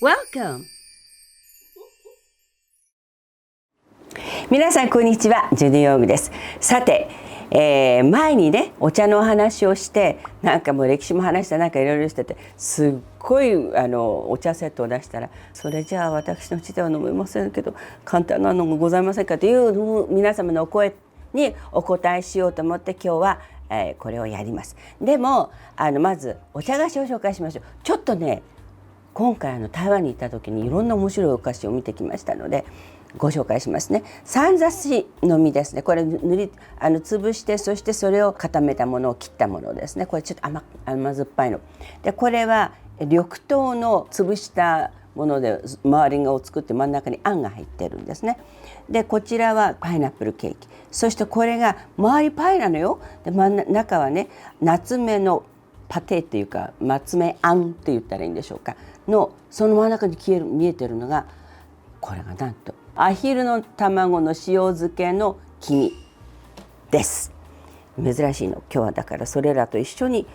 Welcome! 皆さんこんにちは、ジュディ・ヨーグです。さて、前にねお茶のお話をして、なんかもう歴史も話したなんかいろいろしてて、すっごいお茶セットを出したら、それじゃあ私の家では飲めませんけど簡単なのもございませんかという皆様のお声にお答えしようと思って今日は、これをやります。でもまずお茶菓子を紹介しましょう。ちょっとね今回台湾に行った時にいろんな面白いお菓子を見てきましたのでご紹介しますね。三座子の実ですね。これ潰して、そしてそれを固めたものを切ったものですね。これちょっと甘酸っぱいので、これは緑豆の潰したもので周りを作って真ん中にあんが入ってるんですね。でこちらはパイナップルケーキ、そしてこれが周りパイなのよ。で中はね夏目のパテっていうか夏目あんって言ったらいいんでしょうかの、その真ん中に見えてるのが、これがなんとアヒルの卵の塩漬けの黄身です。珍しいの。今日はだからそれらと一緒に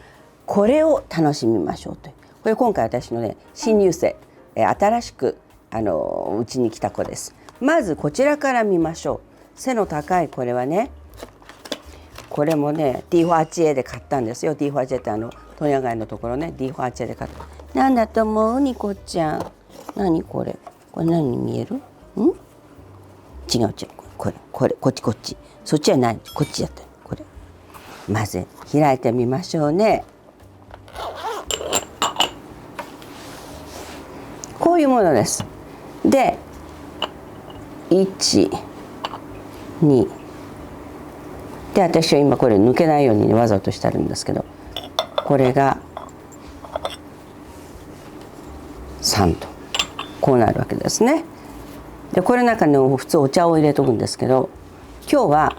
これを楽しみましょうという。これ今回私のね新入生、新しくうちに来た子です。まずこちらから見ましょう。背の高いこれはね、これもね D4HA で買ったんですよ。 D4HA って問屋街のところね D4HA で買った。なんだと思うニコちゃん。何これ、これ何に見える？違うこれこっちそっちはない、こっちやった。これまず開いてみましょうね。こういうものです。で1、2で、私は今これ抜けないようにわざとしてるんですけど、これが3とこうなるわけですね。でこれの中に普通お茶を入れとくんですけど、今日は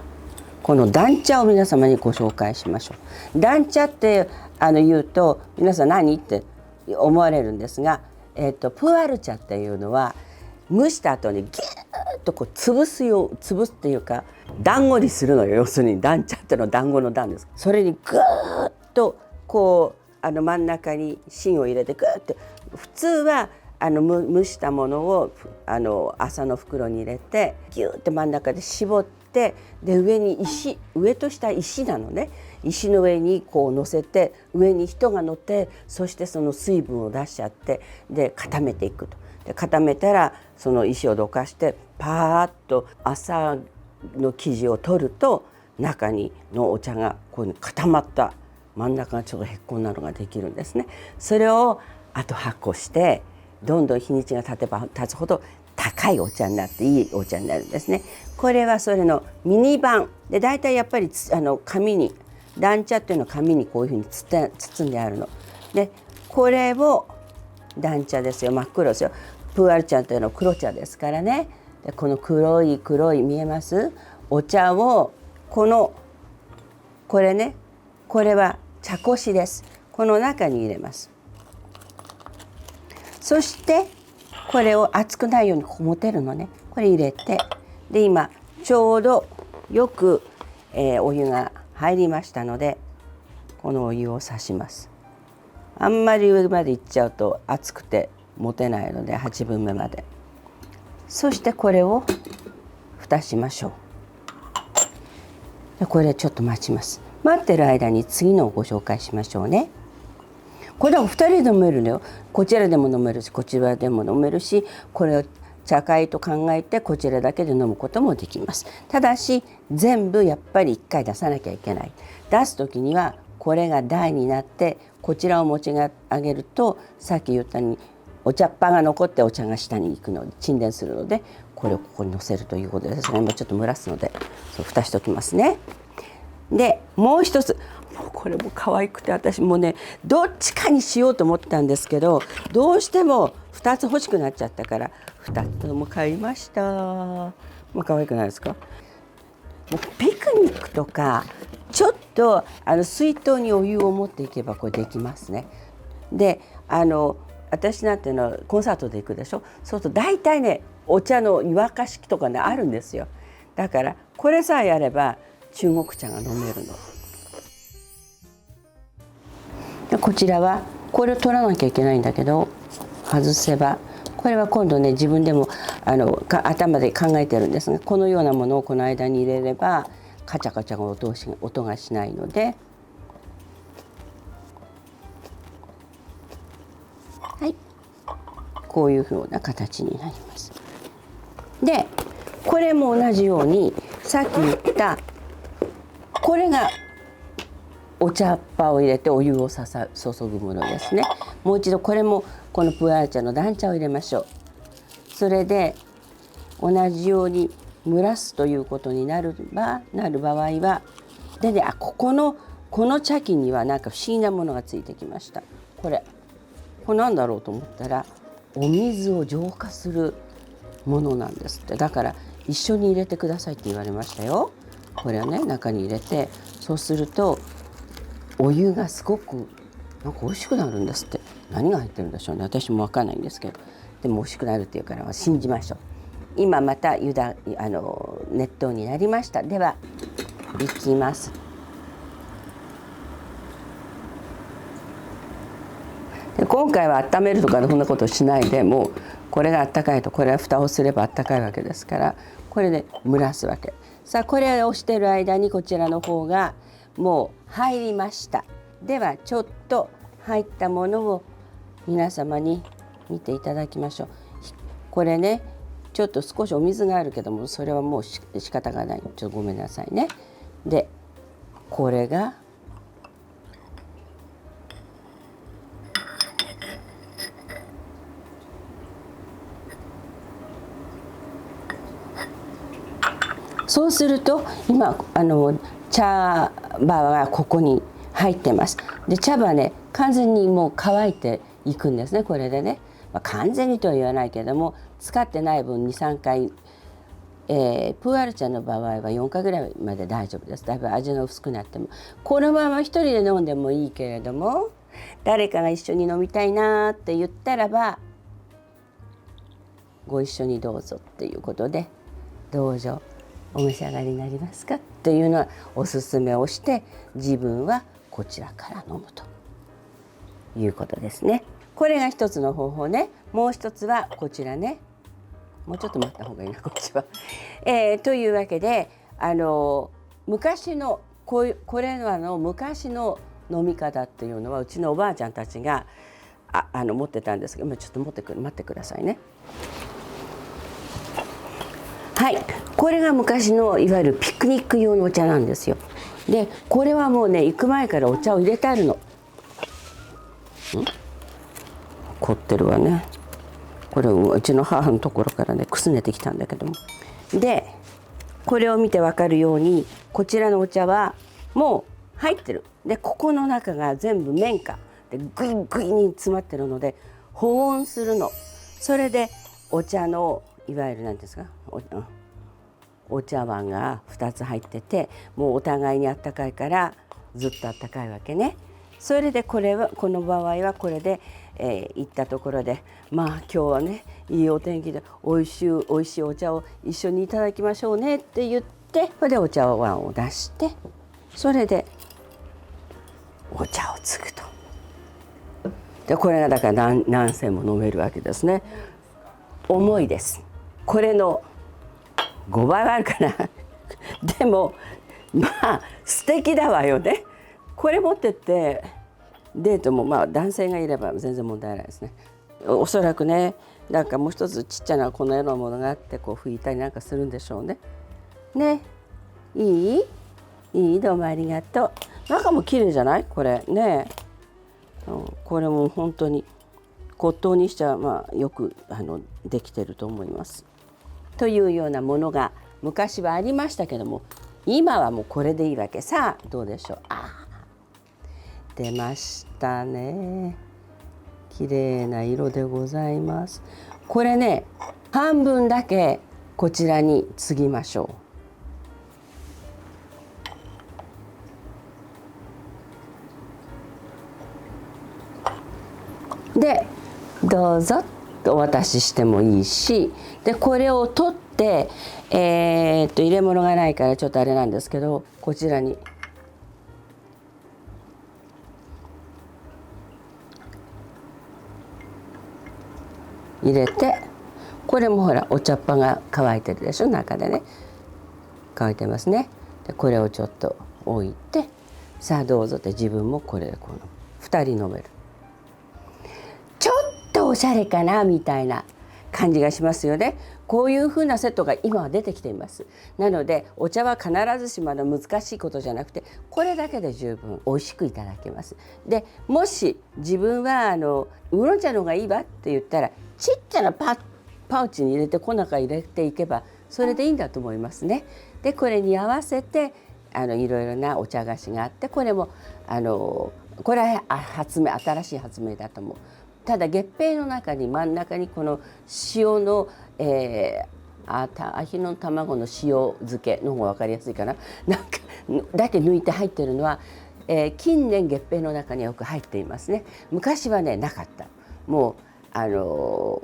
この団茶を皆様にご紹介しましょう。団茶って言うと皆さん何って思われるんですが、プーアル茶っていうのは蒸した後にギューッとこう潰すっていうか団子にするのよ。要するに団茶っていうのは団子の団です。それにグーッとこう真ん中に芯を入れてグーッと、普通は蒸したものを麻の袋に入れてギューッて真ん中で絞って、で上と下石なのね。石の上にこう乗せて、上に人が乗って、そしてその水分を出しちゃって、で固めていくと。で固めたらその石をどかしてパーッと麻の生地を取ると、中のお茶がこういう固まった真ん中がちょっとへっこんなのができるんですね。それをあと発酵してどんどん日にちが経てば経つほど高いお茶になっていいお茶になるんですね。これはそれのミニ版で、だいたいやっぱり紙に団茶っていうのは紙にこういうふうに包んであるので、これを団茶ですよ。真っ黒ですよ。プーアル茶というのは黒茶ですからね。でこの黒い見えます？お茶をこれね、これは茶こしです。この中に入れます。そしてこれを熱くないようにこう持てるのね。これ入れて、で今ちょうどよく、お湯が入りましたので、このお湯を差します。あんまり上までいっちゃうと熱くて持てないので8分目まで。そしてこれを蓋しましょう。でこれちょっと待ちます。待ってる間に次のをご紹介しましょうね。これは2人で飲めるのよ。こちらでも飲めるし、こちらでも飲めるし、これを茶会と考えてこちらだけで飲むこともできます。ただし全部やっぱり1回出さなきゃいけない。出す時にはこれが台になって、こちらを持ち上げると、さっき言ったようにお茶っ葉が残ってお茶が下に行くので沈殿するので、これをここに乗せるということですが、今ちょっと蒸らすので蓋しておきますね。でもう一つ、これも可愛くて、私もねどっちかにしようと思ったんですけど、どうしても2つ欲しくなっちゃったから2つとも買いました。もう可愛くないですか？もうピクニックとかちょっと水筒にお湯を持っていけばこれできますね。で私なんていうのはコンサートで行くでしょ。そうすると大体ねお茶の湯沸かし器とかねあるんですよ。だからこれさえあれば中国茶が飲めるの。でこちらはこれを取らなきゃいけないんだけど、外せばこれは今度ね自分でも頭で考えてるんですが、このようなものをこの間に入れればカチャカチャが音がしないので、はい、こういうふうな形になります。でこれも同じようにさっき言ったこれがお茶っ葉を入れてお湯を注ぐものですね。もう一度これもこのプーアーチャの団茶を入れましょう。それで同じように蒸らすということになる場合はでね、この茶器にはなんか不思議なものがついてきました。これなんだろうと思ったらお水を浄化するものなんですって。だから一緒に入れてくださいって言われましたよ。これをね中に入れて、そうするとお湯がすごくなんか美味しくなるんですって。何が入ってるんでしょうね、私も分かんないんですけど、でも美味しくなるっていうから信じましょう。今また熱湯になりました。ではいきます。で今回は温めるとかそんなことしないで、もうこれが温かいとこれは蓋をすれば温かいわけですから、これで蒸らすわけ。さあこれをしてる間にこちらの方がもう入りました。ではちょっと入ったものを皆様に見ていただきましょう。これねちょっと少しお水があるけども、それはもう仕方がない。ちょっとごめんなさいね。でこれがそうすると今茶葉がここに入ってます。で茶葉ね完全にもう乾いていくんですね。これでね、完全にとは言わないけれども使ってない分 2,3 回、プーアル茶の場合は4回ぐらいまで大丈夫です。だいぶ味の薄くなってもこのまま一人で飲んでもいいけれども、誰かが一緒に飲みたいなって言ったらばご一緒にどうぞっていうことで、どうぞお召し上がりになりますかっていうのはおすすめをして、自分はこちらから飲むということですね。これが一つの方法ね。もう一つはこちらね。もうちょっと待った方がいいなこっちは。というわけで昔のこれの昔の飲み方っていうのはうちのおばあちゃんたちが持ってたんですけど、ちょっと待ってくださいね。はい、これが昔のいわゆるピクニック用のお茶なんですよ。でこれはもうね行く前からお茶を入れてあるの。凝ってるわね。これうちの母のところからねくすねてきたんだけども、でこれを見て分かるようにこちらのお茶はもう入ってる。でここの中が全部綿花でグイグイに詰まってるので保温するの。それでお茶のいわゆる何ですかお茶碗が2つ入ってて、もうお互いにあったかいからずっとあったかいわけね。それでこの場合はこれで、行ったところで今日はねいいお天気でおいしいお茶を一緒にいただきましょうねって言って、それでお茶碗を出して、それでお茶を継ぐと。でこれがだから何銭も飲めるわけですね。重いです。これの5倍はあるかなでも素敵だわよね。これ持ってってデートも男性がいれば全然問題ないですね。おそらくねなんかもう一つちっちゃなこのようなものがあってこう拭いたりなんかするんでしょうね。ね、いいどうもありがとう。中も綺麗じゃないこれね。これも本当に骨董にしちゃよくできてると思います。というようなものが昔はありましたけども、今はもうこれでいいわけ。さあどうでしょう。出ましたね。綺麗な色でございます。これね半分だけこちらに継ぎましょう。でどうぞとお渡ししてもいいし、でこれを取って入れ物がないからちょっとあれなんですけど、こちらに入れて、これもほらお茶っ葉が乾いてるでしょ、中でね乾いてますね。でこれをちょっと置いて、さあどうぞって自分もこれでこの2人飲める。ちょっとおしゃれかなみたいな感じがしますよね。こういう風なセットが今は出てきています。なのでお茶は必ずしも難しいことじゃなくて、これだけで十分美味しくいただけます。でもし自分はウーロン茶の方がいいわって言ったら、ちっちゃなパウチに入れて、粉から入れていけばそれでいいんだと思いますね。でこれに合わせていろいろなお茶菓子があって、これもこれは新しい発明だと思う。ただ月餅の中に真ん中にこの塩の、アヒの卵の塩漬けの方が分かりやすいかな、なんかだけ抜いて入ってるのは、近年月餅の中によく入っていますね。昔はねなかった。もう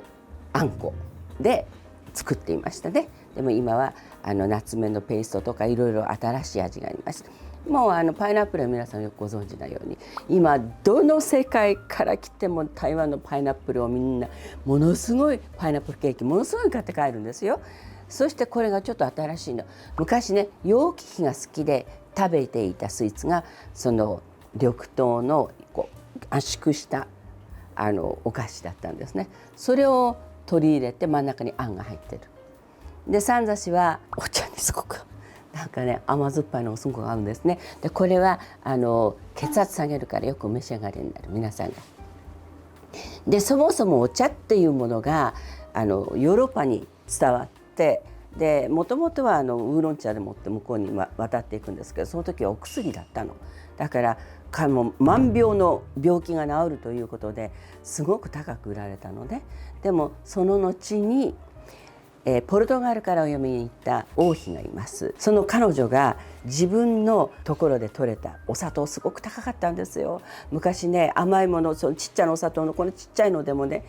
あんこで作っていましたね。でも今はナツメのペーストとかいろいろ新しい味があります。もうパイナップルは皆さんよくご存知のように、今どの世界から来ても台湾のパイナップルをみんなものすごいパイナップルケーキものすごい買って帰るんですよ。そしてこれがちょっと新しいの。昔ね楊貴妃が好きで食べていたスイーツがその緑豆の圧縮したお菓子だったんですね。それを取り入れて真ん中にあんが入ってる。で三刺しはお茶にすごくなんかね甘酸っぱいのがすごく合うんですね。でこれは血圧下げるからよくお召し上がりになる皆さんが。でそもそもお茶っていうものがヨーロッパに伝わって、でもともとはウーロン茶でもって向こうに渡っていくんですけど、その時はお薬だったの。だから万病の病気が治るということですごく高く売られたので、でもその後にポルトガルからお嫁に行った王妃がいます。その彼女が自分のところで採れたお砂糖すごく高かったんですよ。昔ね甘いもの、そのちっちゃなお砂糖のこのちっちゃいのでもね、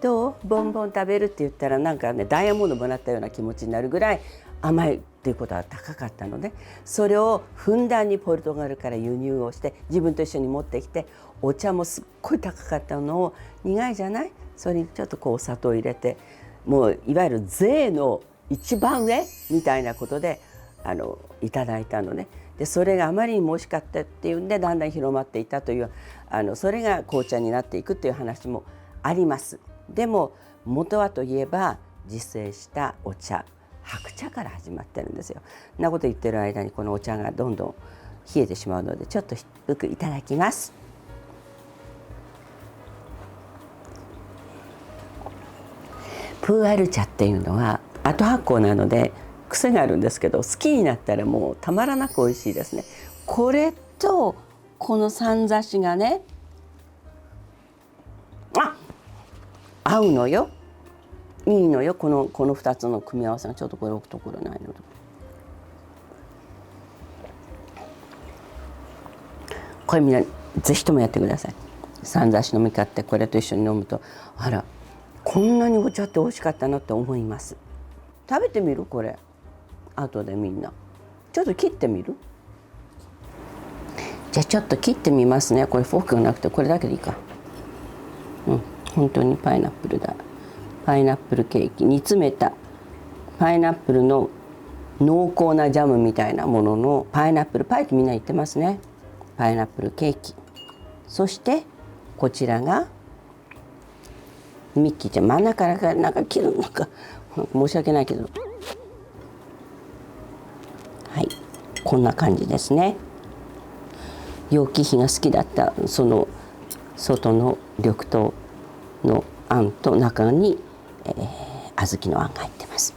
どうボンボン食べるって言ったらなんかねダイヤモンドもらったような気持ちになるぐらい甘いっていうことは高かったので、それをふんだんにポルトガルから輸入をして自分と一緒に持ってきて、お茶もすっごい高かったのを苦いじゃない、それにちょっとお砂糖入れて、もういわゆる税の一番上みたいなことでいただいたのね。でそれがあまりにも美味しかったっていうんでだんだん広まっていったというそれが紅茶になっていくという話もあります。でも元はといえば自生したお茶、白茶から始まってるんですよ。そんなこと言ってる間にこのお茶がどんどん冷えてしまうので、ちょっとよくいただきます。プーアル茶っていうのは後発酵なので癖があるんですけど、好きになったらもうたまらなく美味しいですね。これとこの三刺しがね合うのよ、いいのよ。この2つの組み合わせがちょっとこれ置くところないので、これみんなぜひともやってください。三刺し飲み買ってこれと一緒に飲むと、あらこんなにお茶って美味しかったなって思います。食べてみる？これ後でみんなちょっと切ってみる？じゃあちょっと切ってみますね。これフォークがなくてこれだけでいいか。本当にパイナップルだ。パイナップルケーキ、煮詰めたパイナップルの濃厚なジャムみたいなもののパイナップルパイってみんな言ってますね。パイナップルケーキ、そしてこちらがミッキーちゃん、真ん中からなんか切るのか申し訳ないけど、はい、こんな感じですね。楊貴妃が好きだったその外の緑豆のあんと中に、小豆のあんが入ってます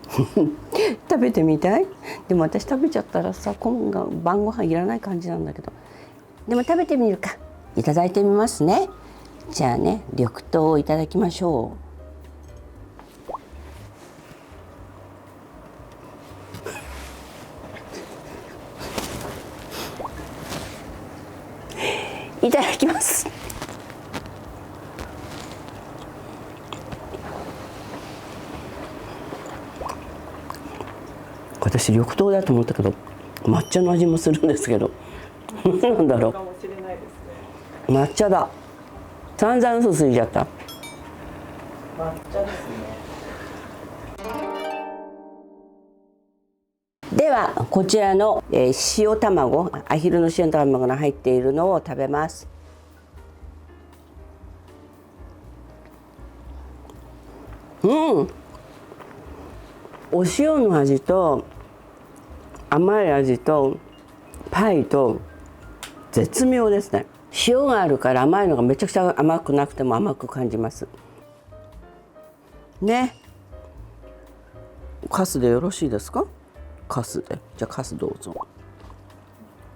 食べてみたい？でも私食べちゃったらさ、今が晩ご飯いらない感じなんだけど、でも食べてみるか。いただいてみますね。じゃあね、緑豆をいただきましょう。いただきます。私緑豆だと思ったけど抹茶の味もするんですけどなんだろう、抹茶だ。散々嘘ついちゃった。抹茶ですね。ではこちらの、塩卵、アヒルの塩卵が入っているのを食べます。お塩の味と甘い味とパイと絶妙ですね。塩があるから甘いのがめちゃくちゃ甘くなくても甘く感じますね。カスでよろしいですか？カスで。じゃあカスどうぞ。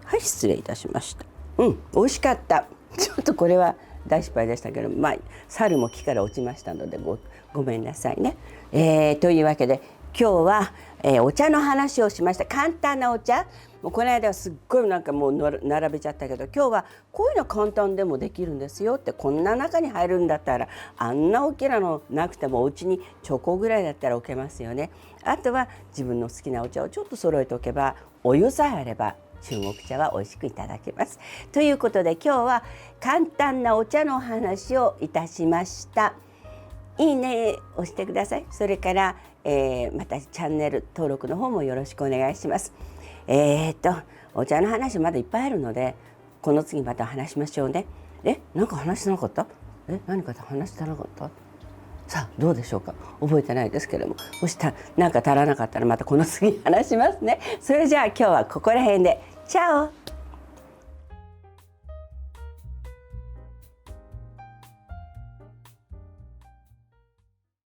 はい、失礼いたしました。美味しかった。ちょっとこれは大失敗でしたけど、まあ猿も木から落ちましたのでごめんなさいね。というわけで今日は、お茶の話をしました。簡単なお茶。もうこの間はすっごいなんかもう並べちゃったけど、今日はこういうの簡単でもできるんですよって。こんな中に入るんだったらあんな大きなのなくてもお家にチョコぐらいだったら置けますよね。あとは自分の好きなお茶をちょっと揃えておけば、お湯さえあれば中国茶は美味しくいただけます。ということで今日は簡単なお茶のお話をいたしました。いいね押してください。それから、またチャンネル登録の方もよろしくお願いします。お茶の話まだいっぱいあるので、この次また話しましょうね。なんか話してなかった？何か話してなかった？さあどうでしょうか。覚えてないですけれども、もしなんか足らなかったらまたこの次話しますね。それじゃあ今日はここら辺でチャオ。